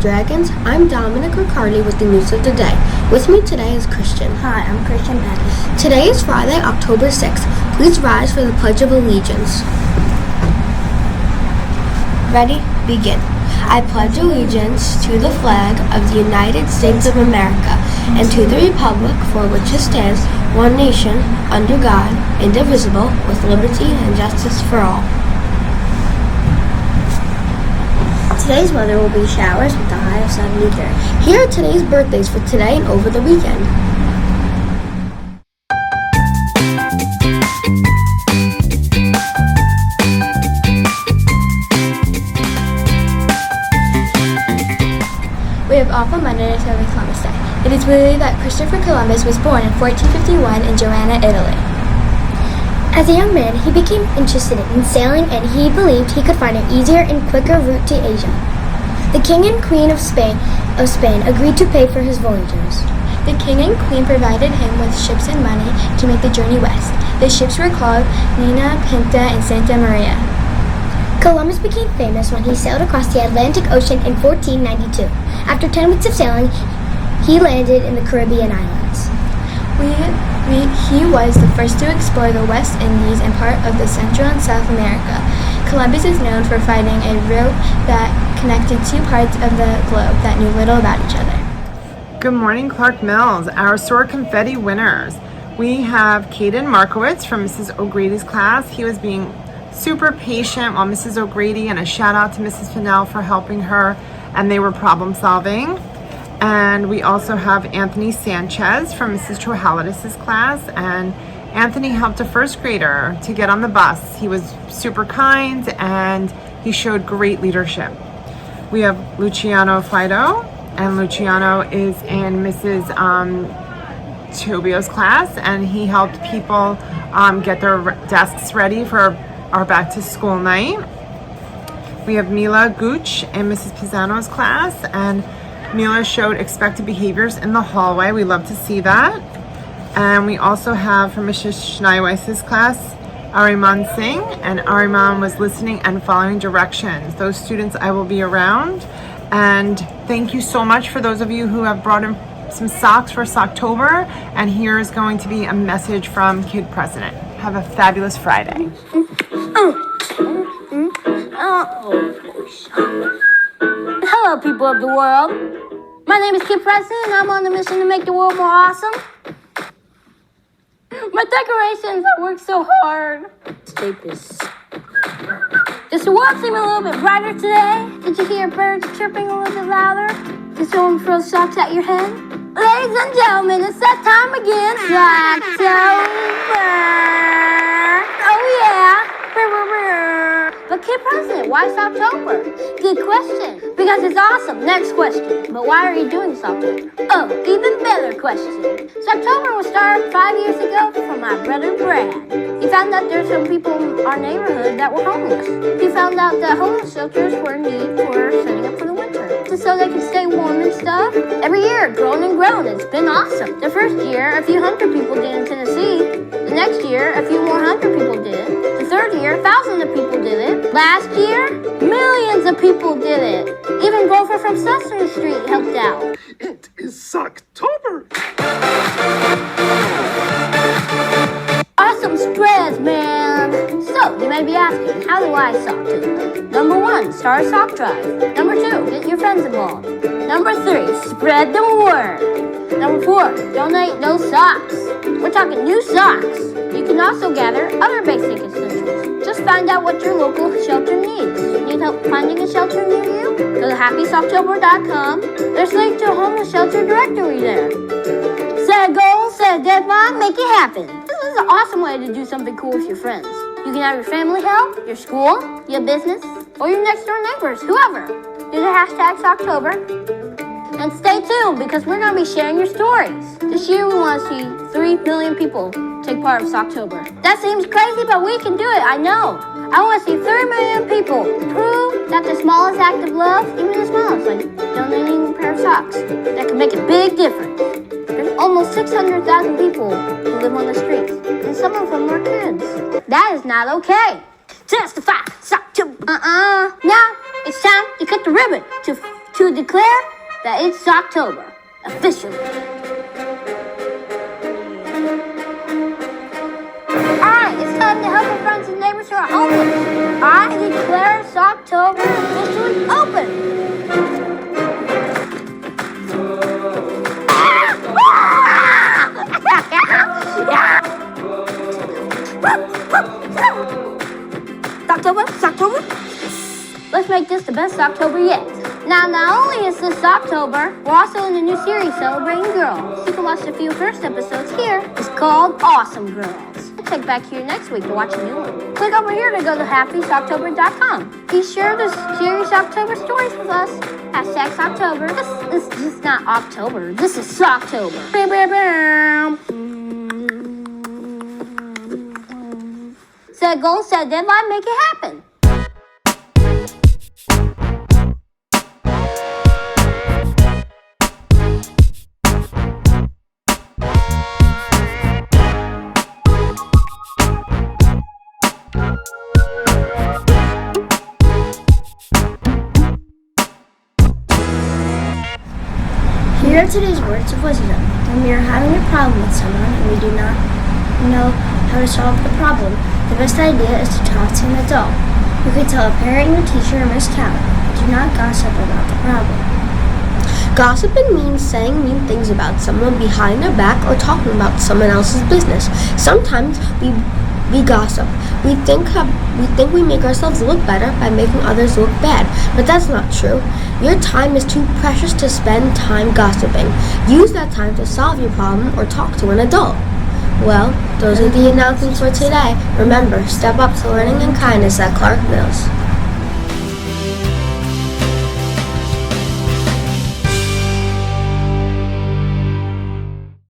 Dragons. I'm Dominic Riccardi with the news of the day. With me today is Christian. Hi, I'm Christian Pettis. Today is Friday, October 6th. Please rise for the Pledge of Allegiance. Ready? Begin. I pledge allegiance to the flag of the United States of America and to the republic for which it stands, one nation, under God, indivisible, with liberty and justice for all. Today's weather will be showers with a high of 73. Here are today's birthdays for today and over the weekend. We have Alpha Monday to celebrate Columbus Day. It is believed that Christopher Columbus was born in 1451 in Genoa, Italy. As a young man, he became interested in sailing and he believed he could find an easier and quicker route to Asia. The King and Queen of Spain agreed to pay for his voyages. The king and queen provided him with ships and money to make the journey west. The ships were called Nina, Pinta, and Santa Maria. Columbus became famous when he sailed across the Atlantic Ocean in 1492. After 10 weeks of sailing, he landed in the Caribbean islands. He was the first to explore the West Indies and part of the Central and South America. Columbus is known for finding a route that connected two parts of the globe that knew little about each other. Good morning, Clark Mills. Our SOAR confetti winners. We have Caden Markowitz from Mrs. O'Grady's class. He was being super patient while Mrs. O'Grady, and a shout out to Mrs. Fennell for helping her, and they were problem solving. And we also have Anthony Sanchez from Mrs. Trohalidis' class, and Anthony helped a first grader to get on the bus. He was super kind and he showed great leadership. We have Luciano Fido, and Luciano is in Mrs. Tobio's class, and he helped people get their desks ready for our back to school night. We have Mila Gooch in Mrs. Pisano's class, and Mila showed expected behaviors in the hallway. We love to see that. And we also have from Mrs. Schneiweiss's class, Ariman Singh, and Ariman was listening and following directions. Those students I will be around. And thank you so much for those of you who have brought in some socks for Socktober. And here is going to be a message from Kid President. Have a fabulous Friday. Hello, people of the world. My name is Kid President, and I'm on a mission to make the world more awesome. My decorations, I worked so hard. Tape this. Does the world seem a little bit brighter today? Did you hear birds chirping a little bit louder? Did someone throw socks at your head? Ladies and gentlemen, it's that time again. Socktober. Oh yeah. But Kid President, why Socktober? Good question. Because it's awesome. Next question. But why are you doing Socktober? Oh, even better question. Socktober was started 5 years ago from my brother Brad. He found out there's some people in our neighborhood that were homeless. He found out that homeless shelters were in need for setting up for the winter. Just so they could stay warm and stuff. Every year, grown and grown. It's been awesome. The first year, a few hundred people did in Tennessee. The next year, a few more hundred people did. The third year, thousands of people did it. Last year, millions of people did it. Even Gopher from Sesame Street helped out. It is Socktober. Awesome spreads, man. So, you may be asking, how do I sock to them? Number 1, start a sock drive. Number 2, get your friends involved. Number 3, spread the word. Number 4, donate those socks. We're talking new socks. You can also gather other basic essentials. Just find out what your local shelter needs. Need help finding a shelter near you? Go to happysocktober.com. There's a link to a homeless shelter directory there. Set a goal, set a deadline, make it happen. This is an awesome way to do something cool with your friends. You can have your family help, your school, your business, or your next door neighbors, whoever. Do the hashtag Socktober. And stay tuned because we're going to be sharing your stories. This year we want to see 3 million people take part of Socktober. That seems crazy, but we can do it, I know. I want to see 3 million people prove that the smallest act of love, even the smallest, like donating a pair of socks, that can make a big difference. There's almost 600,000 people who live on the streets, and some of them are kids. That is not okay. Testify, Socktober. Now it's time to cut the ribbon to to declare that it's October, officially. Alright, it's time to help our friends and neighbors who are homeless. I declare October officially open. October? Let's make this the best October yet. Now, not only is this October, we're also in a new series celebrating girls. You can watch the few first episodes here. It's called Awesome Girls. Check back here next week to watch a new one. Click over here to go to happyoctober.com. Be sure to share your October stories with us. Hashtag October. This is just not October. This is Socktober. Set goal, set deadline, make it happen. Here are today's words of wisdom. When we are having a problem with someone and we do not know how to solve the problem, the best idea is to talk to an adult. You could tell a parent, your teacher, or Miss Cal, but do not gossip about the problem. Gossiping means saying mean things about someone behind their back or talking about someone else's business. Sometimes we gossip. We think we make ourselves look better by making others look bad, but that's not true. Your time is too precious to spend time gossiping. Use that time to solve your problem or talk to an adult. Well, those are the announcements for today. Remember, step up to learning and kindness at Clark Mills.